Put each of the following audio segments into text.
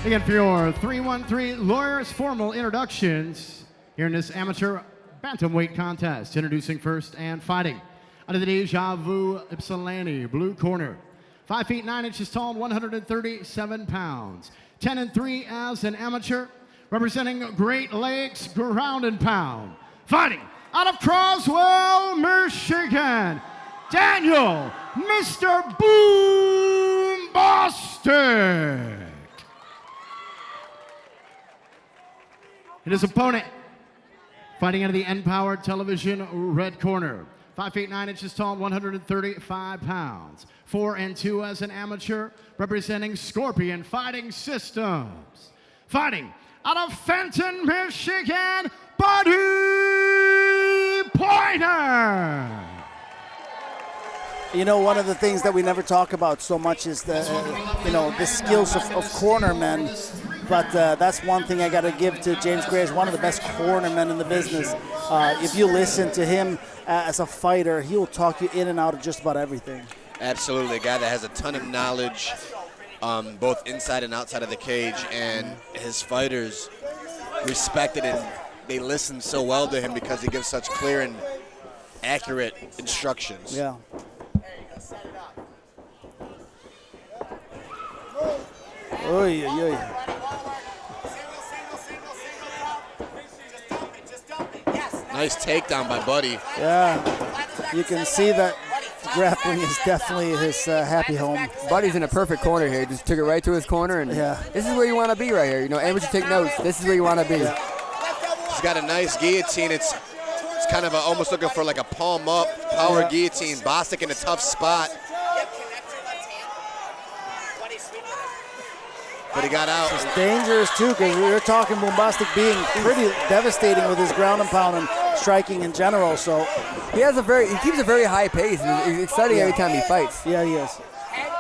Again, for your 313 Lawyers formal introductions here in this amateur bantamweight contest. Introducing first and fighting out of the Deja Vu Ypsilanti, blue corner. 5 feet 9 inches tall, 137 pounds. 10-3 as an amateur, representing Great Lakes ground and pound. Fighting out of Croswell, Michigan, Daniel, Mr. Boom Bostick. And his opponent, fighting out of the N-Power Television red corner. 5 feet 9 inches tall, 135 pounds. 4-2 as an amateur, representing Scorpion Fighting Systems. Fighting out of Fenton, Michigan, Buddy Poyner. You know, one of the things that we never talk about so much is the, the skills of cornermen. But that's one thing I got to give to James Gray, is one of the best cornermen in the business. If you listen to him as a fighter, he will talk you in and out of just about everything. Absolutely, a guy that has a ton of knowledge, both inside and outside of the cage, and his fighters respect it, and they listen so well to him because he gives such clear and accurate instructions. Yeah. Oy, oy, oy. Nice takedown by Buddy. Yeah, you can see that grappling is definitely his happy home. Buddy's in a perfect corner here. Just took it right to his corner, and this is where you want to be right here. You know, amateur, take notes. This is where you want to be. Yeah. He's got a nice guillotine. It's kind of almost looking for like a palm up power guillotine. Bostick in a tough spot. But he got out. It's dangerous too, because we were talking Bombastic being pretty devastating with his ground and pound and striking in general. So he keeps a very high pace. He's exciting every time he fights. Yeah, he is.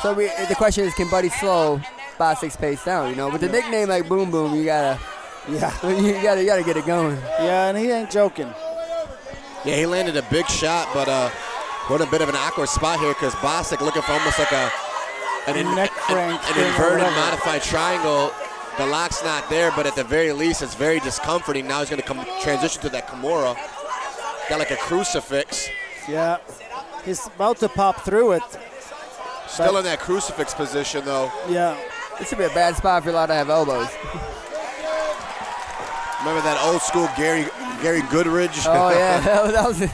So the question is, can Buddy slow Bostick's pace down? You know, with a nickname like Boom Boom, you gotta get it going. Yeah, and he ain't joking. Yeah, he landed a big shot, but we're in a bit of an awkward spot here because Bostick looking for almost like an inverted modified triangle. The lock's not there, but at the very least, it's very discomforting. Now he's going to transition to that Kimura. Got like a crucifix. Yeah, he's about to pop through it. Still in that crucifix position, though. Yeah. This would be a bad spot if you're allowed to have elbows. Remember that old school Gary Goodridge? Oh, yeah, that was it.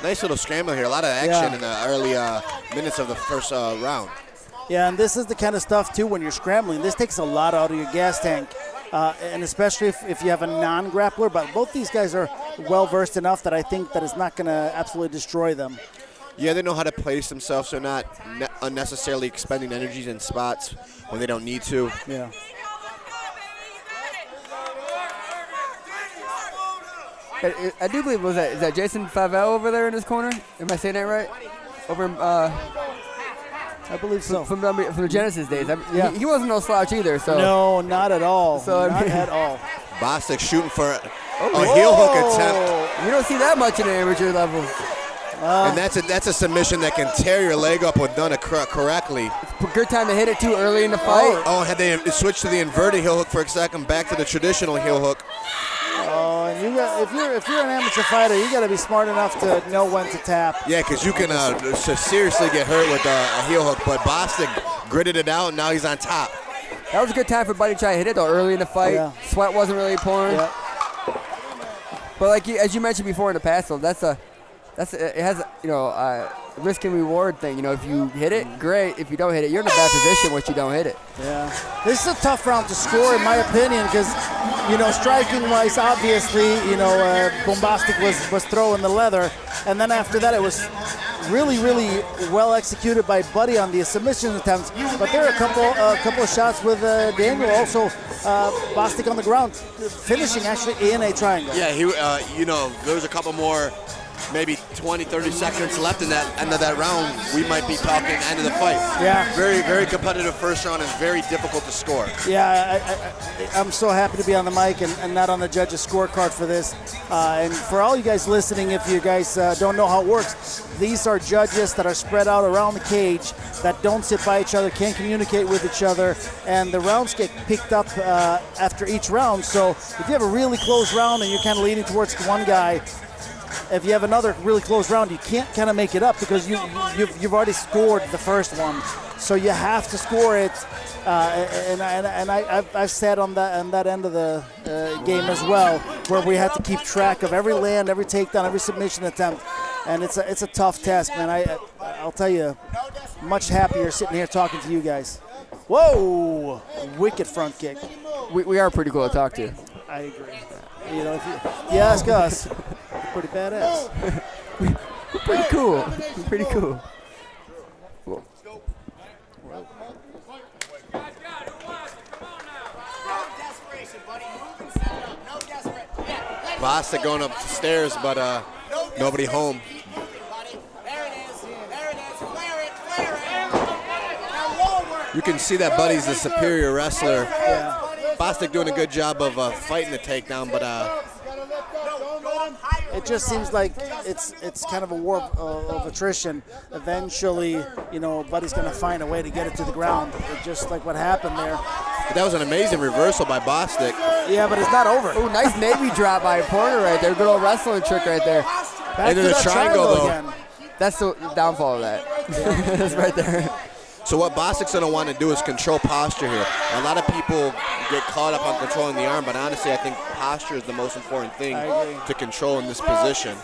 Nice little scramble here. A lot of action in the early minutes of the first round. Yeah, and this is the kind of stuff, too, when you're scrambling. This takes a lot out of your gas tank, and especially if you have a non-grappler. But both these guys are well-versed enough that I think that it's not going to absolutely destroy them. Yeah, they know how to place themselves, so not unnecessarily expending energies in spots when they don't need to. Yeah. I do believe, is that Jason Favell over there in his corner? Am I saying that right? Over, I believe so. From the Genesis days. He wasn't no slouch either. So no, not at all. So, not at all. Bostick shooting for a heel hook attempt. You don't see that much in the amateur levels. And that's a submission that can tear your leg up when done correctly. It's a good time to hit it too early in the fight. Oh, had they switched to the inverted heel hook for a second, back to the traditional heel hook. Oh, and if you're an amateur fighter, you got to be smart enough to know when to tap. Yeah, because you can seriously get hurt with a heel hook. But Bostick gritted it out, and now he's on top. That was a good time for Buddy to try to hit it though early in the fight. Yeah. Sweat wasn't really pouring. Yeah. But as you mentioned before in the past, though, it has a risk and reward thing. You know, if you hit it, great. If you don't hit it, you're in a bad position once you don't hit it. Yeah, this is a tough round to score, in my opinion, because striking-wise, obviously, Bombastic was throwing the leather, and then after that, it was really, really well executed by Buddy on the submission attempts. But there are a couple of shots with Daniel also. Bostick on the ground, finishing actually in a triangle. Yeah, there was a couple more maybe 20, 30 seconds left in that end of that round, we might be talking end of the fight. Yeah. Very, very competitive first round and very difficult to score. Yeah, I'm so happy to be on the mic and not on the judge's scorecard for this. And for all you guys listening, if you guys don't know how it works, these are judges that are spread out around the cage that don't sit by each other, can't communicate with each other, and the rounds get picked up after each round. So if you have a really close round and you're kind of leaning towards one guy, if you have another really close round, you can't kind of make it up because you've already scored the first one. So you have to score it. And I've sat on that end of the game as well, where we had to keep track of every land, every takedown, every submission attempt, and it's a tough task, man. I'll tell you, much happier sitting here talking to you guys. Whoa, wicked front kick. We are pretty cool to talk to. I agree. You know, if you ask us, we're pretty badass. We're pretty cool. We're pretty cool. Cool. Bostick going upstairs, but nobody home. You can see that Buddy's a superior wrestler. Yeah. Bostick doing a good job of fighting the takedown, but it just seems like it's kind of a war of attrition. Eventually, you know, Buddy's going to find a way to get it to the ground. Just like what happened there. that was an amazing reversal by Bostick. Yeah, but it's not over. Oh, nice Navy drop by Poyner right there. Good old wrestling trick right there. Back Into to the that triangle, though. again. That's the downfall of that. That's right there. So what Bostick's going to want to do is control posture here. A lot of people get caught up on controlling the arm, but honestly, I think posture is the most important thing to control in this position.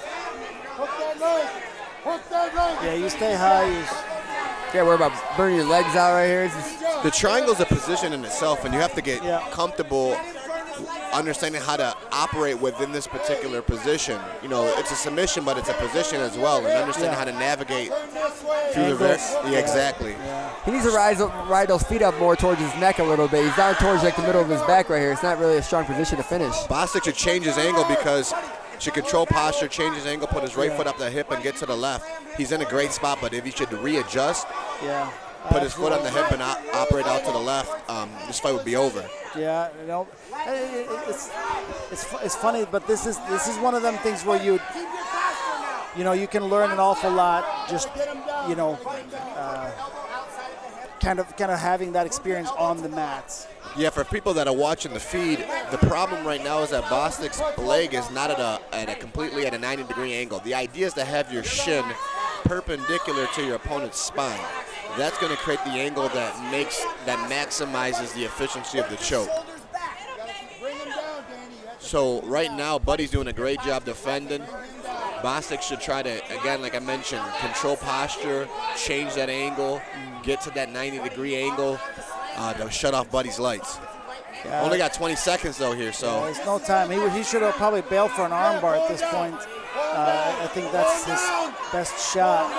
Yeah, you stay high. Yeah, worry about burning your legs out right here. The triangle's a position in itself, and you have to get comfortable understanding how to operate within this particular position. You know, it's a submission, but it's a position as well, and understanding how to navigate through the exactly. He needs to ride those feet up more towards his neck a little bit. He's down towards like the middle of his back right here. It's not really a strong position to finish. Bostick should change his angle because should control posture, change his angle, put his right foot up the hip, and get to the left. He's in a great spot, but if he should readjust, put his foot on the hip and operate out to the left, this fight would be over. Yeah, you know, it's funny, but this is one of them things where you can learn an awful lot just kind of having that experience on the mats. Yeah, for people that are watching the feed, the problem right now is that Bostick's leg is not at a completely at a 90-degree angle. The idea is to have your shin perpendicular to your opponent's spine. That's going to create the angle that maximizes the efficiency of the choke. So right now, Buddy's doing a great job defending. Bostick should try to, again, like I mentioned, control posture, change that angle, get to that 90-degree angle to shut off Buddy's lights. Only got 20 seconds, though, here, so. There's no time. He should have probably bailed for an armbar at this point. I think that's his best shot.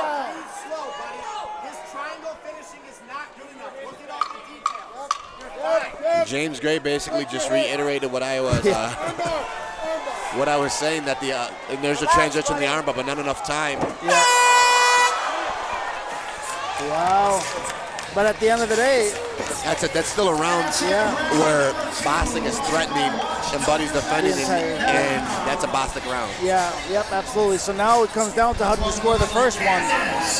James Gray basically just reiterated what I was saying, that and there's a transition in the armbar, but not enough time. Yeah. Wow. But at the end of the day, that's still a round where Bostick is threatening and Buddy's defending, and that's a Bostick round. Yeah, yep, absolutely. So now it comes down to how do you score the first one,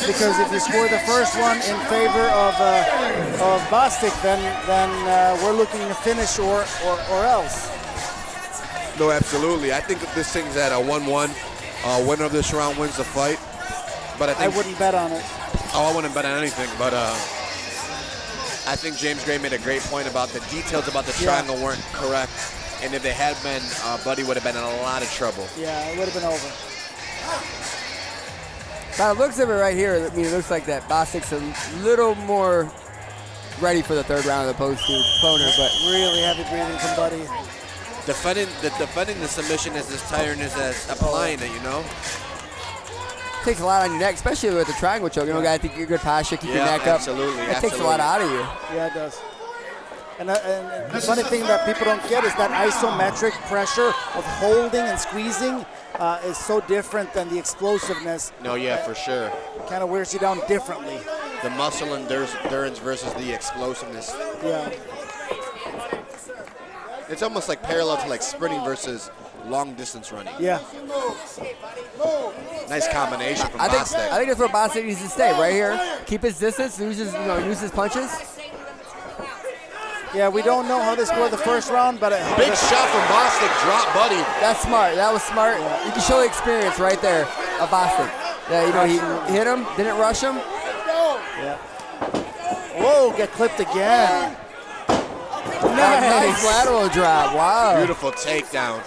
because if you score the first one in favor of Bostick, then we're looking to finish or else. No, absolutely. I think that this thing's at a 1-1. Winner of this round wins the fight. But I wouldn't bet on it. Oh, I wouldn't bet on anything, but I think James Gray made a great point about the details about the triangle weren't correct. And if they had been, Buddy would have been in a lot of trouble. Yeah, it would have been over. By the looks of it right here, I mean, it looks like that Bostick's a little more ready for the third round as opposed to Poyner, but really heavy breathing from Buddy. Defending the submission is as tiredness as applying it, you know? Takes a lot on your neck, especially with the triangle choke. You know, got to think your good posture, keep your neck up. Absolutely. It takes a lot out of you. Yeah, it does. And the funny thing that people don't get is that isometric pressure of holding and squeezing is so different than the explosiveness. No, yeah, for sure. Kind of wears you down differently. The muscle endurance versus the explosiveness. Yeah. It's almost like parallel to like sprinting versus long distance running. Yeah. Nice combination from I Bostick. think that's where Bostick needs to stay, right here. Keep his distance, use his punches. Yeah, we don't know how they scored the first round, but Big shot from Bostick, drop Buddy. That's smart. That was smart. You can show the experience right there of Bostick. Yeah, he hit him, didn't rush him. Yeah. Whoa, get clipped again. Nice lateral drop. Wow. Beautiful takedown.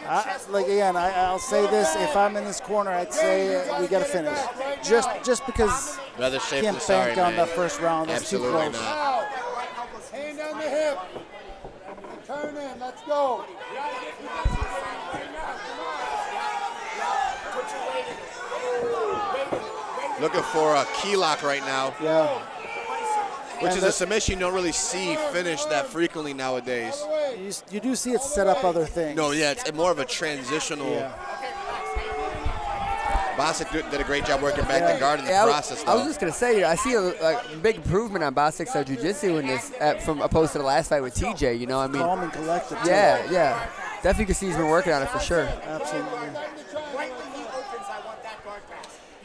I'll say this: if I'm in this corner, I'd say we got to finish. Just because Rather safe can't than sorry, bank on man. that first round. That's Absolutely too close. not. Hand on the hip. Turn in. Let's go. Looking for a key lock right now, Yeah. which And is a submission you don't really see finished that frequently nowadays. You do see it set up other things. No, yeah, it's more of a transitional. Yeah. Bostick did a great job working back the guard in the Yeah, process, I was though. just gonna say, I see a big improvement on Bostick's jiu-jitsu in this, from opposed to the last fight with TJ. You know, I mean, Calm and collected. too. yeah. Definitely can see he's been working on it for sure. Absolutely.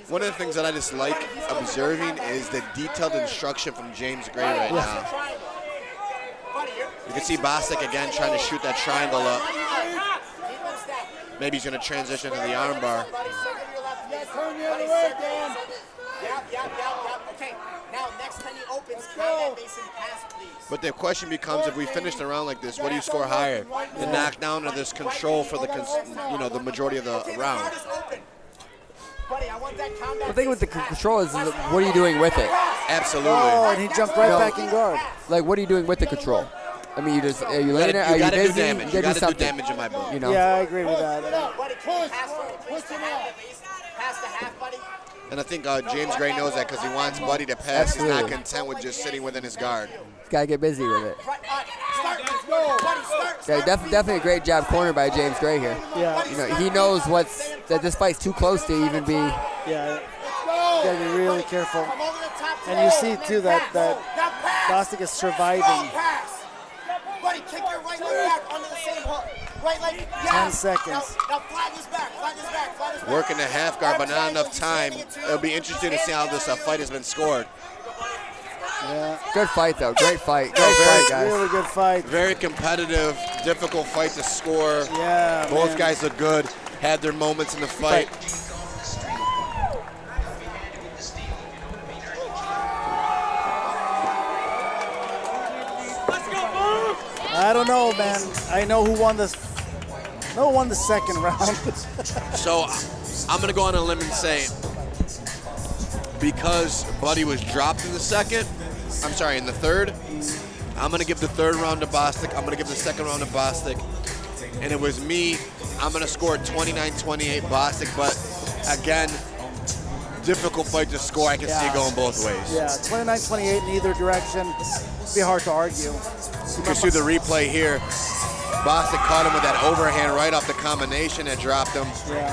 One of the things that I just like observing is the detailed instruction from James Gray right now. You can see Bostick again trying to shoot that triangle up. Maybe he's going to transition to the armbar. Turn the other way, Dan. Okay, now next time he opens, count that base and pass, please. But the question becomes, if we finish the round like this, what do you score higher? The knockdown or this control for the the majority of the round? Buddy, I want that combat. The thing with the control is what are you doing with it? Absolutely. Oh, and he jumped right No. back in guard. Like, what are you doing with the control? I mean, are you letting it? Are You you got to do busy? damage. You gotta got to do something. damage in my book. You know? Yeah, I agree with that. Buddy, can you pass from the to half, please? Pass to half, buddy. And I think James Gray knows that because he wants Buddy to pass. He's not Absolutely. content with just sitting within his guard. Gotta get busy with it. Start, let's go. Buddy, start. Yeah, definitely a great job cornered by James Gray here. Yeah. You know, he knows that this fight's too close to even be. Yeah. You gotta be really careful. Come over the top And you see too that Bostick is surviving. Buddy, kick your right leg back under the same hook. Right leg. 10 seconds. Now flag his back. Flag his back. Flag his back. Working the half guard, but not enough time. It'll be interesting to see how this fight has been scored. Yeah. Good fight though. Great fight. Great fight, guys. Really good fight. Very competitive, difficult fight to score. Yeah. Both man. guys look good, had their moments in the fight. I don't know, man. I know who won this. No one won the second round. So I'm going to go on a limb and say, because Buddy was dropped in the third, I'm going to give the third round to Bostick. I'm going to give the second round to Bostick. And it was me. I'm going to score 29-28 Bostick, but again, difficult fight to score. I can see it going both ways. Yeah, 29-28 in either direction. It'd be hard to argue. You can see the replay here. Bostick caught him with that overhand right off the combination that dropped him. Yeah.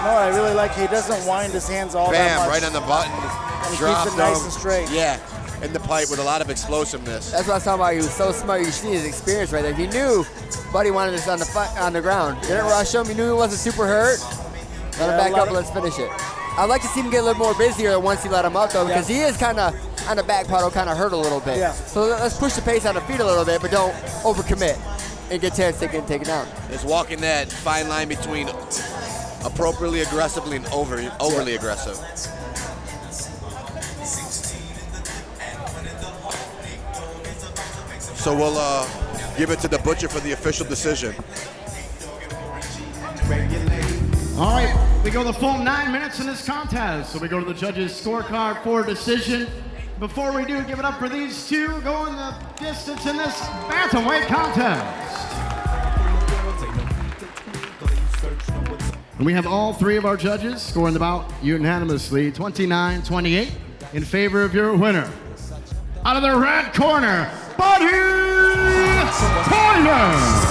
No, I really like he doesn't wind his hands all that Bam, much. right on the button. And he Dropped keeps it nice him. and straight. Yeah, in the pipe with a lot of explosiveness. That's what I was talking about. He was so smart. You see his experience right there. He knew Buddy wanted this on the ground. Didn't rush him. He knew he wasn't super hurt. Let him back up and let's finish it. I'd like to see him get a little more busier once he let him up, though, because he is kind of on the back pedal, kind of hurt a little bit. Yeah. So let's push the pace on the feet a little bit, but don't overcommit and get chance to get taken down. It's walking that fine line between appropriately aggressively and overly aggressive. So we'll give it to the butcher for the official decision. All right, we go the full 9 minutes in this contest. So we go to the judges' scorecard for decision. Before we do, give it up for these two going the distance in this bantamweight contest. And we have all three of our judges scoring the bout unanimously, 29-28, in favor of your winner. Out of the red corner, Buddy Poyner.